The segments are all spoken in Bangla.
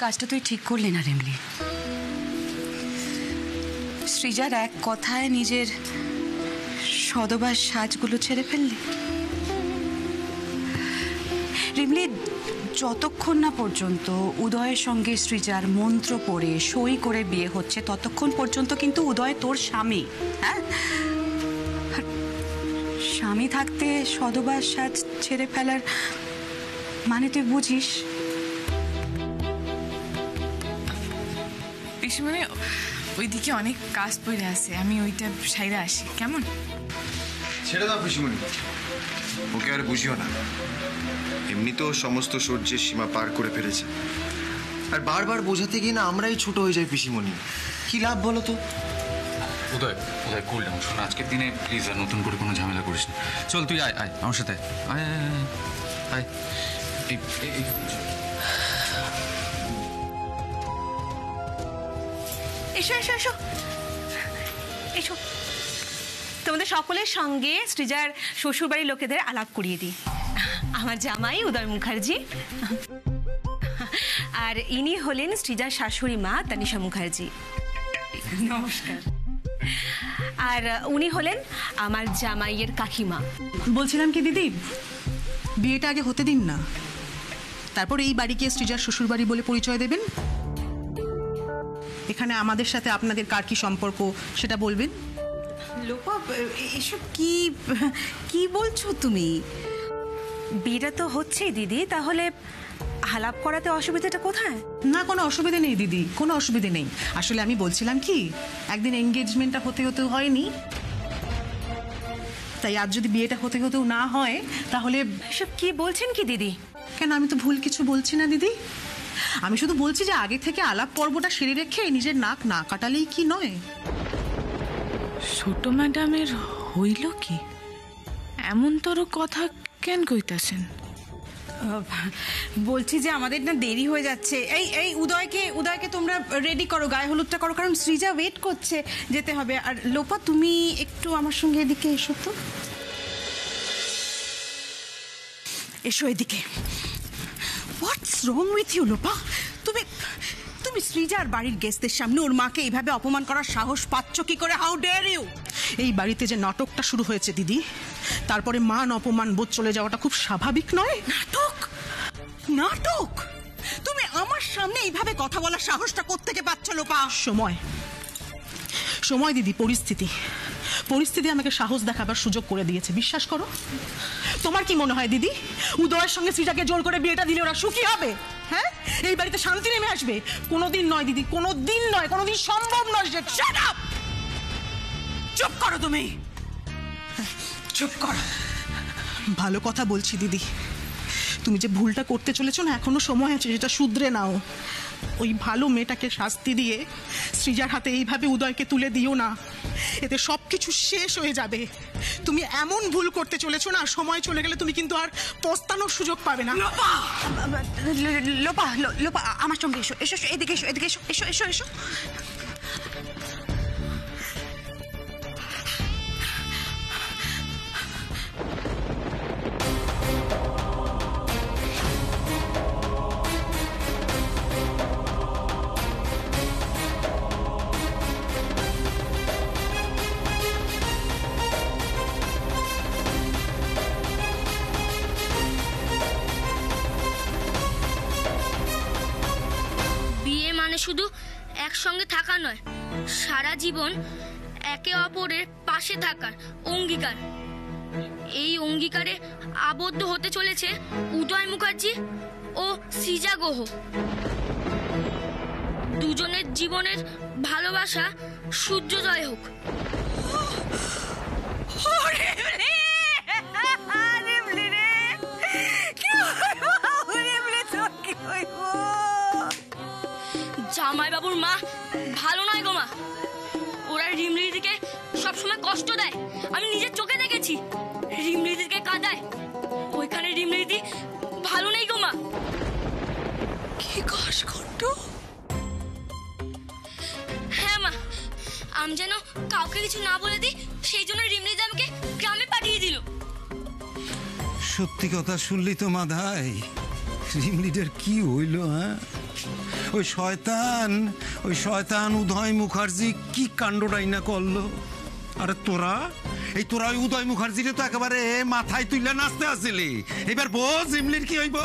কাজটা তুই ঠিক করলি না রিমলি। সৃজার এক কথায় নিজের সদবার সাজগুলো ছেড়ে ফেললি। রিমলি, যতক্ষণ না পর্যন্ত উদয়ের সঙ্গে সৃজার মন্ত্র পড়ে সই করে বিয়ে হচ্ছে ততক্ষণ পর্যন্ত কিন্তু উদয় তোর স্বামী। হ্যাঁ, স্বামী থাকতে সদবার সাজ ছেড়ে ফেলার মানে তুই বুঝিস? পিসিমণি, ওইদিকে অনেক কাজ পড়ে আছে, আমি ওইটা সাইরা আসি। কেমন? ছেড়ে দাও পিসিমণি, ওকে আর বুঝিও না। এমনি তো সমস্ত সহ্যের সীমা পার করে ফেলেছে, আর বারবার বোঝাতে গিয়ে না আমরাই ছোট হয়ে যাই পিসিমণি। কি লাভ বলো তো? উদয় উদয় করলাম শোন, আজকের দিনে প্লিজ আর নতুন করে কোনো ঝামেলা করিস না। চল তুই আয় আয় আমার সাথে আয় আয়। এসো এসো এসো এসো, তোমাদের সকলের সঙ্গে সৃজার শ্বশুরবাড়ির লোকেদের আলাপ করিয়ে দিই। আমার জামাই উদয় মুখার্জি, আর ইনি হলেন সৃজার শাশুড়ি মা তানিশা মুখার্জি। নমস্কার। আর উনি হলেন আমার জামাইয়ের কাকিমা। বলছিলাম কি দিদি, বিয়েটা আগে হতে দিন না, তারপর এই বাড়িকে সৃজার শ্বশুর বাড়ি বলে পরিচয় দেবেন। এখানে আমাদের সাথে আপনাদের কার কি সম্পর্ক সেটা বলবেন। লোপা, এসব কি কি বলছো তুমি? বিয়েটা তো হচ্ছেই দিদি, তাহলে আলাপ করাতে অসুবিধাটা কোথায়? না, কোনো অসুবিধা নেই দিদি, কোনো অসুবিধা নেই। আসলে আমি বলছিলাম কি, একদিন এঙ্গেজমেন্টটা হতে হতে হয়নি, তাই আজ যদি বিয়েটা হতে হতেও না হয় তাহলে। এসব কি বলছেন কি দিদি? কেন, আমি তো ভুল কিছু বলছি না দিদি। আমি শুধু বলছি যে আগে থেকে আলাপ পর্বটা সেরে রেখে নিজের নাক না কাটালেই কি নয়? ছোট ম্যাডামের হইল কি? এমন তোর কথা কেন কইতাছেন? বলছি যে আমাদের না দেরি হয়ে যাচ্ছে। এই উদয়কে তোমরা রেডি করো, গায়ে হলুদটা করো, কারণ সৃজা ওয়েট করছে, যেতে হবে। আর লোপা, তুমি একটু আমার সঙ্গে এদিকে এসো তো। এসো এদিকে। হোয়াটস রং উইথ ইউ লোপা? তুমি সৃজার বাড়ির গেস্টদের সামনে ওর মাকে এইভাবে অপমান করার সাহস পাচ্ছ কি করে? How dare you! এই বাড়িতে যে নাটকটা শুরু হয়েছে দিদি, তারপরে মান অপমান বোধ চলে যাওয়াটা খুব স্বাভাবিক নয়? নাটক? নাটক? তুমি আমার সামনে এইভাবে কথা বলার সাহসটা কোত্থেকে পাচ্ছ লোপা? সময় দিদি, পরিস্থিতি আমাকে সাহস দেখাবার সুযোগ করে দিয়েছে, বিশ্বাস করো। তোমার কি মনে হয় দিদি, উদয়ের সঙ্গে সৃজাকে জোর করে বিয়েটা দিলে ওরা সুখী হবে? হ্যাঁ, এই বাড়িতে শান্তি নেমে আসবে? কোনোদিন নয় দিদি, কোনোদিন নয়, কোনোদিন সম্ভব নয়। Shut up! চুপ করো তুমি, চুপ করো। ভালো কথা বলছি দিদি, তুমি যে ভুলটা করতে চলেছো না, এখনো সময় আছে, সেটা শুধরে নাও। ওই ভালো মেয়েটাকে শাস্তি দিয়ে সৃজার হাতে এইভাবে উদয়কে তুলে দিও না, এতে সবকিছু শেষ হয়ে যাবে। তুমি এমন ভুল করতে চলেছো না, সময় চলে গেলে তুমি কিন্তু আর পস্তানোর সুযোগ পাবে না। লোপা, আমার সঙ্গে এসো, এসো এদিকে এসো, এদিকে এসো, এসো এসো এসো। শুধু একসঙ্গে থাকা নয়, সারা জীবন একে অপরের পাশে থাকার অঙ্গীকার। এই অঙ্গীকারে আবদ্ধ হতে চলেছে উদয় মুখার্জি ও সৃজা গুহ। দুজনের জীবনের ভালোবাসা সূর্যোদয় হোক। জামাই বাবুর মা ভালো নয় গো মা, ওরা রিমলিদিকে সবসময় কষ্ট দেয়, আমি নিজের চোখে দেখেছি। রিমলিদিকে কাঁদায়, ওইখানে রিমলিদি ভালো নেই গো মা। কি কাশকণ্ড! হ্যাঁ মা, আমি যেন কাউকে কিছু না বলে দিই, সেই জন্য রিমলিদি আমাকে গ্রামে পাঠিয়ে দিল। সত্যি কথা শুনলি তো মাধাই, রিমলিদের কি হইল? হ্যাঁ, ওই শয়তান উদয় মুখার্জি কি কাণ্ডটাই না করলো। আরে তোরা ওই উদয় মুখার্জিরে তো একেবারে মাথায় তুইলা নাচতে আসছিলি। এবার বোঝ ইমলির কি হইব।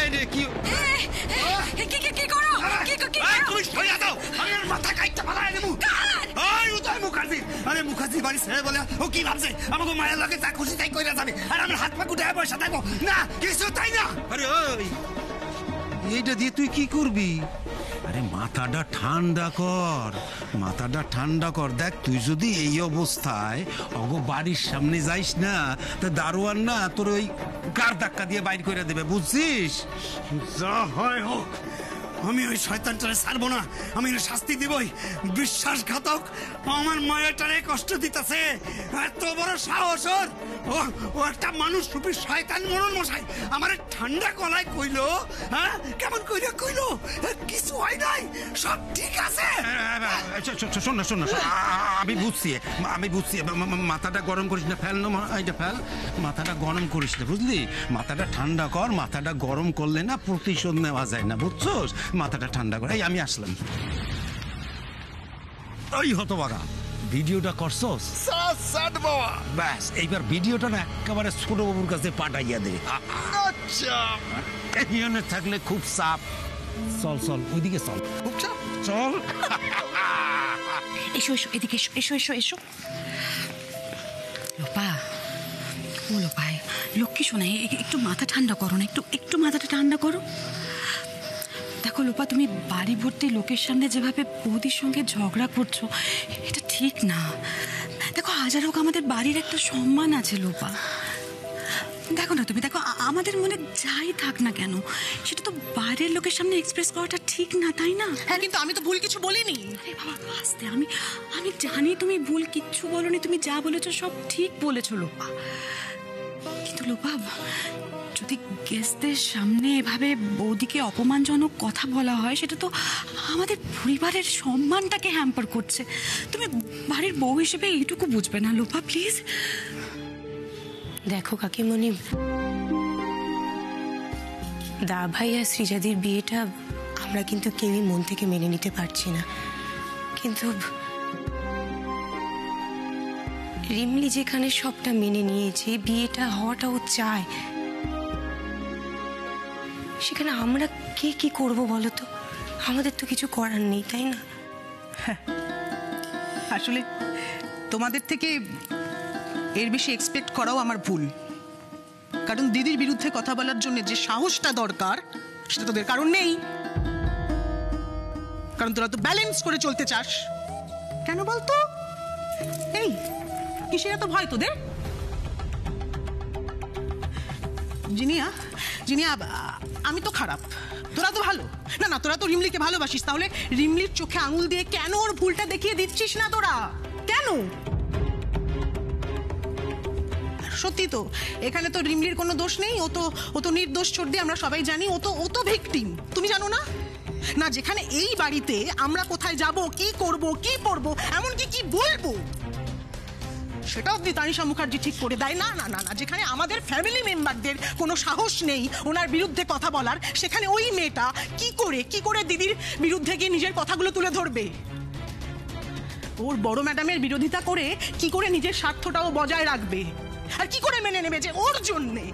এই রে কি মাথা কাইটা পালাই দেবো। উদয় মুখার্জি, আরে মুখার্জি বাড়ি ছেড়ে বলে ও কি ভাবছে আমাকে মায়ের লাগে যা খুশি তাই কইরা যাবে, আর আমার হাত পা গুটে পয়সা থাকবো না কিছু তাই না। আরে ওই এইটা দিয়ে তুই কি করবি? আরে মাথাটা ঠান্ডা কর। দেখ তুই যদি এই অবস্থায় বাড়ির সামনে যাইস না, তা দারোয়ান না তোর ওই গার ধাক্কা দিয়ে বাইর করে দেবে, বুঝছিস? যা হয় হোক, আমি ওই শয়তানটারে ছাড়বো না, আমি শাস্তি দিবই। বিশ্বাসঘাতক আমার মায়েরটারে কষ্ট দিতেছে, এত বড় সাহস ওর। ও একটা মানুষ রূপী শয়তান মরণ মশাই আমার ঠান্ডা গলায় কইলো, হ্যাঁ কেমন কইলো কিছু হয় নাই, সব ঠিক আছে। শোন না আমি বুঝছি মাথাটা গরম করিস না, ফেল না এইটা ফেল, মাথাটা গরম করিস না, বুঝলি? মাথাটা ঠান্ডা কর, মাথাটা গরম করলে না প্রতিশোধ নেওয়া যায় না, বুঝছোস? মাথাটা ঠান্ডা করে। এই আমি আসলাম। ওই হতবাগা ভিডিওটা করছস? ব্যাস এইবার ভিডিওটা না একেবারে ছোট বাবুর কাছে পাঠাইয়া দে। আচ্ছা থাকলে খুব চাপ। চল ওইদিকে চল, খুব চাপ, চল। এসো এদিকে এসো। লোপা, ও লোপায় লক্ষ্মী শোনাই, একটু মাথা ঠান্ডা করো না, একটু মাথাটা ঠান্ডা করো। দেখো লোপা, তুমি বাড়ি ভর্তি লোকের সামনে যেভাবে বৌদির সঙ্গে ঝগড়া করছো, এটা ঠিক না। দেখো হাজার হোক আমাদের বাড়ির একটা সম্মান আছে লোপা। দেখো না তুমি, দেখো আমাদের মনে যাই থাক না কেন, সেটা তো বাইরের লোকের সামনে এক্সপ্রেস করাটা ঠিক না, তাই না? হ্যাঁ, কিন্তু আমি তো ভুল কিছু বলিনি। আরে বাবা আস্তে, আমি জানি তুমি ভুল কিচ্ছু বলনি, তুমি যা বলেছো সব ঠিক বলেছো লোপা। কিন্তু লোপা, যদি গেস্টদের সামনে এভাবে বৌদিকে অপমানজনক কথা বলা হয়, সেটা তো আমাদের পরিবারের সম্মানটাকে হ্যাম্পার করছে। তুমি বাড়ির বউ হিসেবে এইটুকু বুঝবে না লোপা, প্লিজ। দেখো কাকিমণি, দা ভাই আর সৃজাদির বিয়েটা আমরা কিন্তু কেউই মন থেকে মেনে নিতে পারছি না, কিন্তু রিমলি যেখানে সবটা মেনে নিয়েছে, বিয়েটা হওয়াটাও চায়, সেখানে আমরা কে কি করব বলো তো? আমাদের তো কিছু করার নেই, তাই না? আসলে তোমাদের থেকে এর বেশি এক্সপেক্ট করাও আমার ভুল, কারণ দিদির বিরুদ্ধে কথা বলার জন্য যে সাহসটা দরকার সেটা তোদের কারণ নেই। কারণ তোরা তো ব্যালেন্স করে চলতে চাস। কেন বলতো? এই কিসের এত ভয় তোদের? জিনিয়া, আমি তো খারাপ, তোরা তো ভালো। না তোরা তো রিমলিকে ভালোবাসিস, তাহলে রিমলির চোখে আঙুল দিয়ে কেন ওর ভুলটা দেখিয়ে দিচ্ছিস না তোরা? কেন? সত্যি তো এখানে তো রিমলির কোনো দোষ নেই, ও তো নির্দোষ ছোট দিয়ে আমরা সবাই জানি, ও তো ভিকটিম। তুমি জানো না? না, যেখানে এই বাড়িতে আমরা কোথায় যাব, কি করব, কি পরবো, এমনকি কি বলবো, সেটা অব্দি তানিশা মুখার্জি ঠিক করে দেয়। না, যেখানে আমাদের ফ্যামিলি মেম্বারদের কোনো সাহস নেই ওনার বিরুদ্ধে কথা বলার, সেখানে ওই মেয়েটা কি করে দিদির বিরুদ্ধে গিয়ে নিজের কথাগুলো তুলে ধরবে? ওর বড় ম্যাডামের বিরোধিতা করে কি করে নিজের স্বার্থটাও বজায় রাখবে? আর কি করে মেনে নেবে যে ওর জন্যে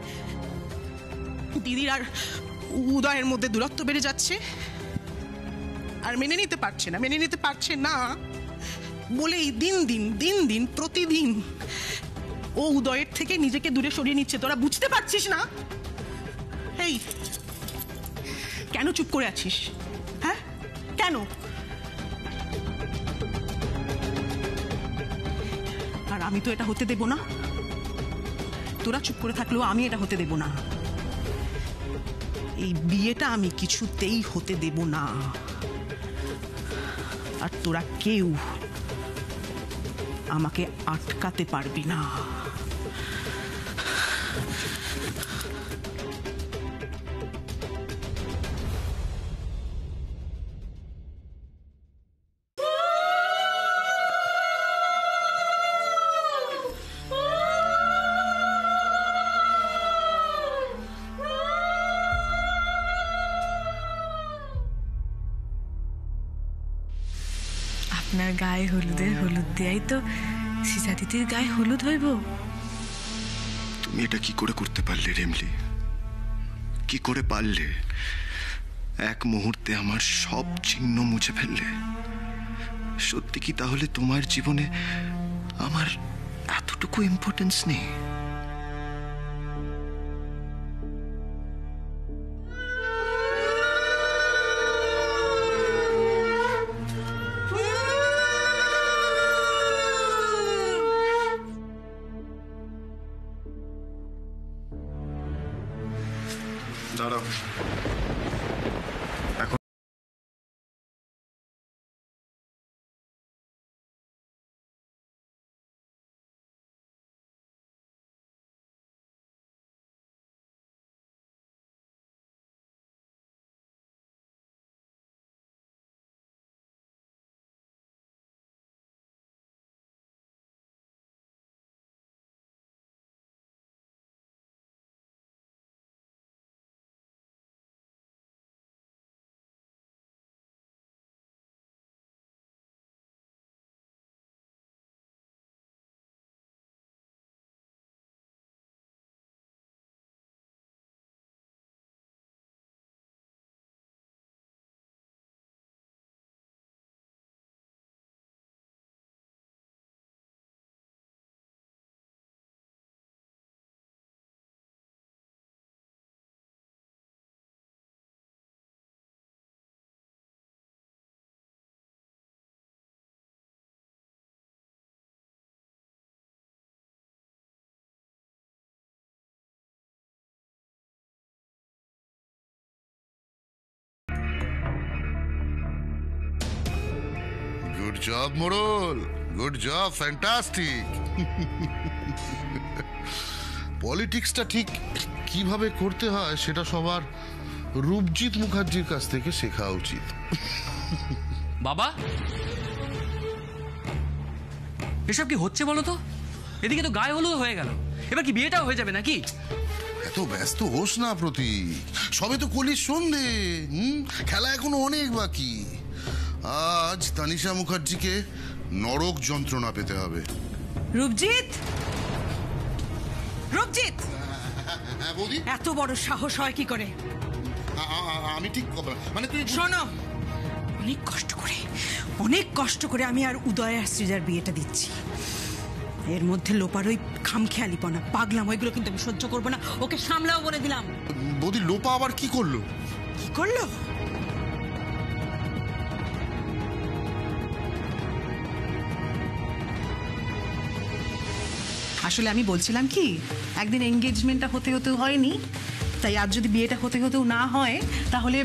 দিদির আর উদয়ের মধ্যে দূরত্ব বেড়ে যাচ্ছে? আর মেনে নিতে পারছে না বলেই দিন প্রতিদিন ও উদয়ের থেকে নিজেকে দূরে সরিয়ে নিচ্ছে। তোরা বুঝতে পারছিস না? এই কেন চুপ করে আছিস? হ্যাঁ, কেন? আর আমি তো এটা হতে দেব না। তোরা চুপ করে থাকলেও আমি এটা হতে দেব না। এই বিয়েটা আমি কিছুতেই হতে দেব না। আর তোরা কেউ আমাকে আটকাতে পারবি না। আপনার গায়ে হলুদের হলুদ দেয়াই তো সীতাদিদির গায়ে হলুদ হইব। তুমি এটা কি করে করতে পারলে রেমলি? কি করে পারলে? এক মুহূর্তে আমার সব চিহ্ন মুছে ফেললে। সত্যি কি তাহলে তোমার জীবনে আমার এতটুকু ইম্পর্টেন্স নেই? দাঁড়াও, এখন গুড জব মোড়ল, গুড জব, ফ্যান্টাস্টিক। পলিটিক্সটা ঠিক কিভাবে করতে হয় সেটা সবার রূপজিৎ মুখার্জির কাছ থেকে শেখা উচিত। বাবা, এসব কি হচ্ছে বলো তো? এদিকে তো গায়ে হলুদ হয়ে গেল, এবার কি বিয়েটাও হয়ে যাবে নাকি? এত ব্যস্ত হোস না প্রতীক, সবে তো কলির সন্ধে। খেলা এখনো অনেক বাকি। আজ তানিশা মুখার্জিকে নরক যন্ত্রণা পেতে হবে। রূপজিৎ, রূপজিৎ, হ্যাঁ বৌদি, এত বড় সাহস হয় কি করে? আমি ঠিক মানে তুই শোনো, অনেক কষ্ট করে আমি আর উদয় আর সৃজার বিয়েটা দিচ্ছি। এর মধ্যে লোপার ওই খামখেয়ালিপনা, পাগলাম, ওইগুলো কিন্তু আমি সহ্য করবো না। ওকে সামলাও বলে দিলাম। বৌদি, লোপা আবার কি করলো? কি করলো? আসলে আমি বলছিলাম কি, একদিন এঙ্গেজমেন্টটা হতে হতেও হয়নি, তাই আজ যদি বিয়েটা হতে হতেও না হয় তাহলে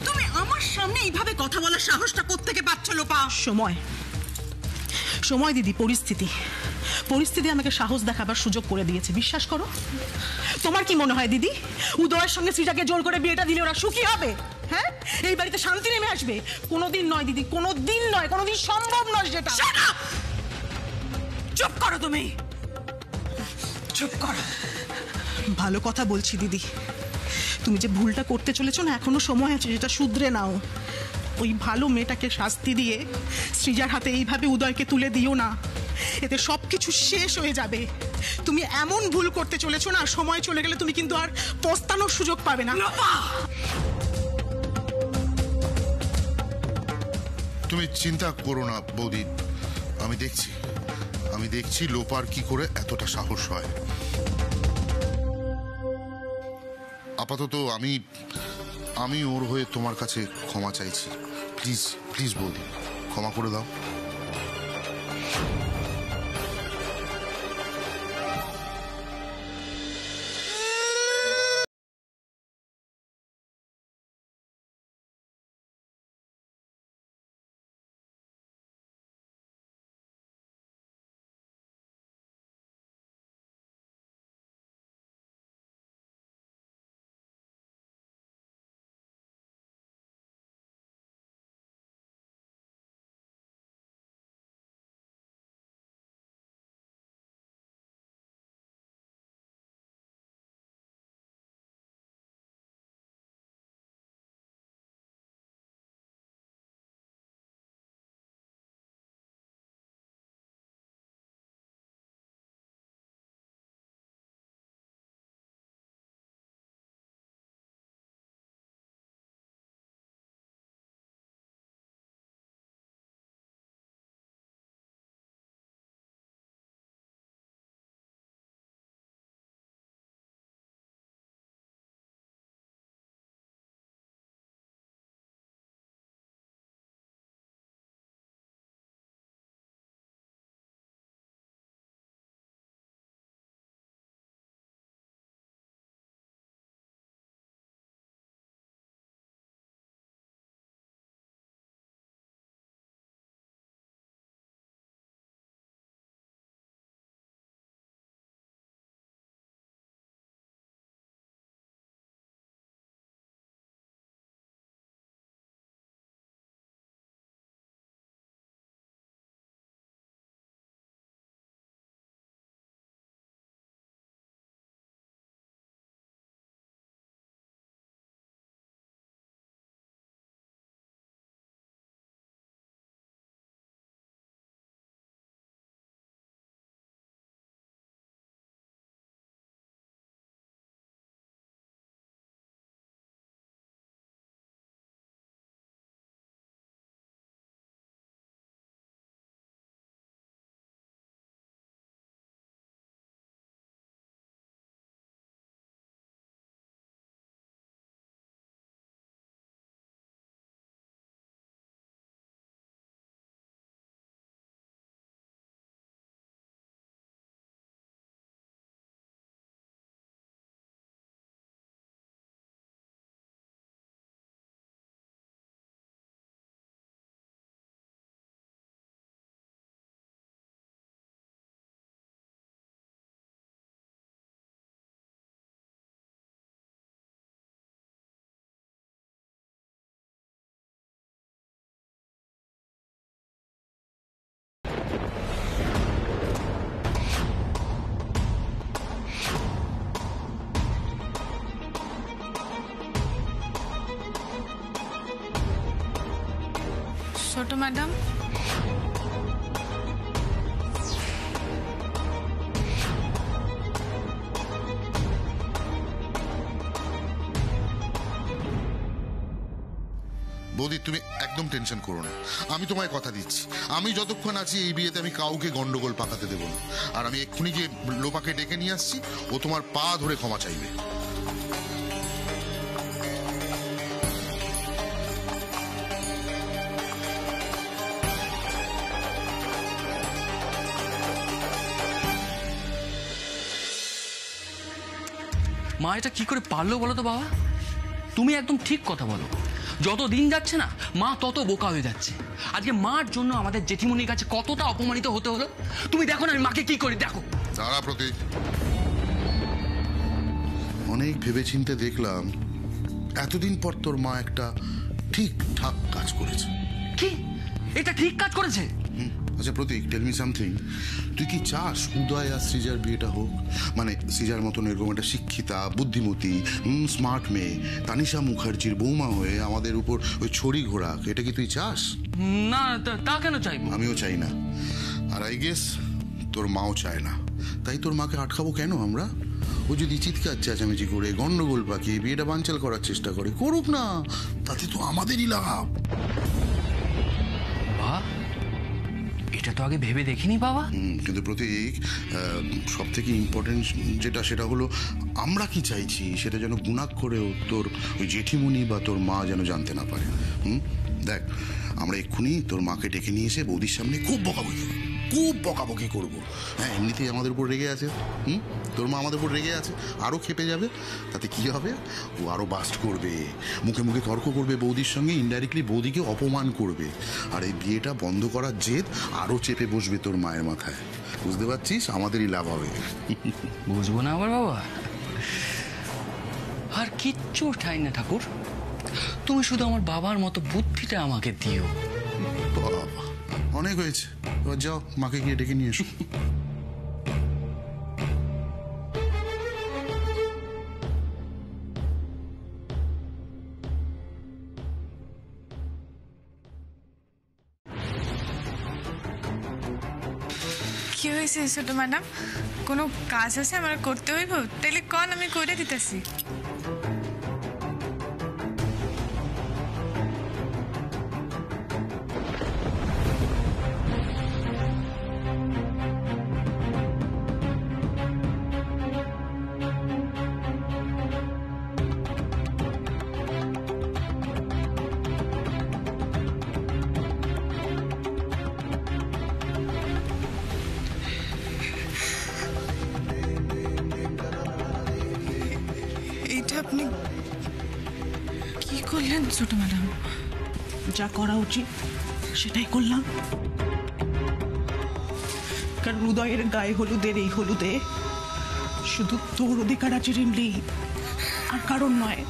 তুমি আমার সামনে এইভাবে কথা বলার সাহসটা কোত্থেকে পাচ্ছ লোপা? সময় দিদি, পরিস্থিতি আমাকে সাহস দেখাবার সুযোগ করে দিয়েছে, বিশ্বাস করো। তোমার কি মনে হয় দিদি, উদয়ের সঙ্গে সৃজাকে জোর করে বিয়েটা দিলে ওরা সুখী হবে? হ্যাঁ, এই বাড়িতে শান্তি নেমে আসবে? কোনোদিন নয় দিদি, কোনোদিন নয়, কোনোদিন সম্ভব নয় সেটা। চুপ করো তুমি, চুপ করো। ভালো কথা বলছি দিদি, তুমি যে ভুলটা করতে চলেছো না, এখনো সময় আছে, যেটা শুধরে নাও। ওই ভালো মেয়েটাকে শাস্তি দিয়ে সৃজার হাতে এইভাবে উদয়কে তুলে দিও না, এতে সবকিছু শেষ হয়ে যাবে। তুমি এমন ভুল করতে চলেছো না, সময় চলে গেলে তুমি কিন্তু আর পস্তানোর সুযোগ পাবে না। তুমি চিন্তা করো না বৌদি, আমি দেখছি লোপার কি করে এতটা সাহস হয়। আপাতত আমি ওর হয়ে তোমার কাছে ক্ষমা চাইছি। প্লিজ বৌদি, ক্ষমা করে দাও। ছোট ম্যাডাম। বৌদি তুমি একদম টেনশন করো না, আমি তোমায় কথা দিচ্ছি, আমি যতক্ষণ আছি এই বিয়েতে আমি কাউকে গন্ডগোল পাকাতে দেবো না। আর আমি এক্ষুনি গিয়ে লোপাকে ডেকে নিয়ে আসছি, ও তোমার পা ধরে ক্ষমা চাইবে। মা এটা কি করে পারলো বলো তো বাবা? তুমি একদম ঠিক কথা বলো। যত দিন যাচ্ছে না মা তত বোকা হয়ে যাচ্ছে। আজকে মার জন্য আমাদের জেঠিমনির কাছে কতটা অপমানিত হতে হলো। তুমি দেখো না আমি মাকে কি করি, দেখো। দাঁড়া প্রতীক, অনেক ভেবেচিন্তে দেখলাম এতদিন পর তোর মা একটা ঠিকঠাক কাজ করেছে। কি এটা ঠিক কাজ করেছে? আচ্ছা প্রতীক, টেল মি সামথিং, তুই কি চাস উদয় আর সৃজার বিয়েটা হোক? মানে সৃজার মতন এরকম একটা শিক্ষিতা, বুদ্ধিমতী, স্মার্ট মেয়ে তানিশা মুখার্জির বৌমা হয়ে আমাদের উপর ওই ছড়ি ঘোরাক, এটা কি তুই চাস? না, তা কেন চাইবো? আমিও চাই না, আর আই গেস তোর মাও চায় না। তাই তোর মাকে আটকাবো কেন আমরা? ও যদি চিৎকার চেঁচামেচি করে গন্ডগোল পাকিয়ে বিয়েটা বানচাল করার চেষ্টা করে, করুক না, তাতে তো আমাদেরই লাভ। এটা তো আগে ভেবে দেখিনি বাবা। কিন্তু প্রতীক, সব থেকে ইম্পর্টেন্ট যেটা সেটা হলো আমরা কি চাইছি সেটা যেন গুণাক্ষরেও তোর ওই জেঠিমণি বা তোর মা যেন জানতে না পারে। দেখ, আমরা এক্ষুনি তোর মাকে ডেকে নিয়ে এসে বৌদির সামনে খুব বকাবকি করবো। হ্যাঁ, এমনিতেই আমাদের উপর রেগে আছে, তোর মা আমাদের উপর রেগে আছে, আরও খেপে যাবে। তাতে কি হবে, ও আরও বাস্ট করবে, মুখে মুখে তর্ক করবে বৌদির সঙ্গে, ইনডাইরেক্টলি বৌদিকে অপমান করবে। আর এই বিয়েটা বন্ধ করার জেদ আরও চেপে বসবে তোর মায়ের মাথায়। বুঝতে পারছিস, আমাদেরই লাভ হবে। বুঝবো না আবার বাবা? আর কিচ্ছু ঠাই না ঠাকুর, তুমি শুধু আমার বাবার মতো বুদ্ধিটা আমাকে দিও। বাবা, অনেক হয়েছে, এবার যাও মাকে গিয়ে ডেকে নিয়ে এসো। কি হয়েছে ছোট ম্যাডাম? কোনো কাজ আছে আমার করতে হইব? তাইলে কন, আমি করে দিতেছি। আপনি কি করলেন ছোট ম্যাডাম? যা করা উচিত সেটাই করলাম। কারণ উদয়ের গায়ে হলুদের এই হলুদে শুধু তোর অধিকার আছে রিমলি, আর কারণ নয়।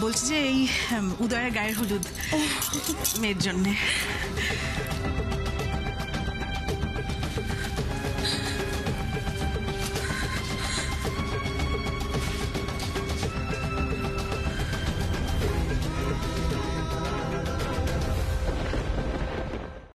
বলছি যে এই উদয়ের গায়ের হলুদ মেয়ের জন্যে।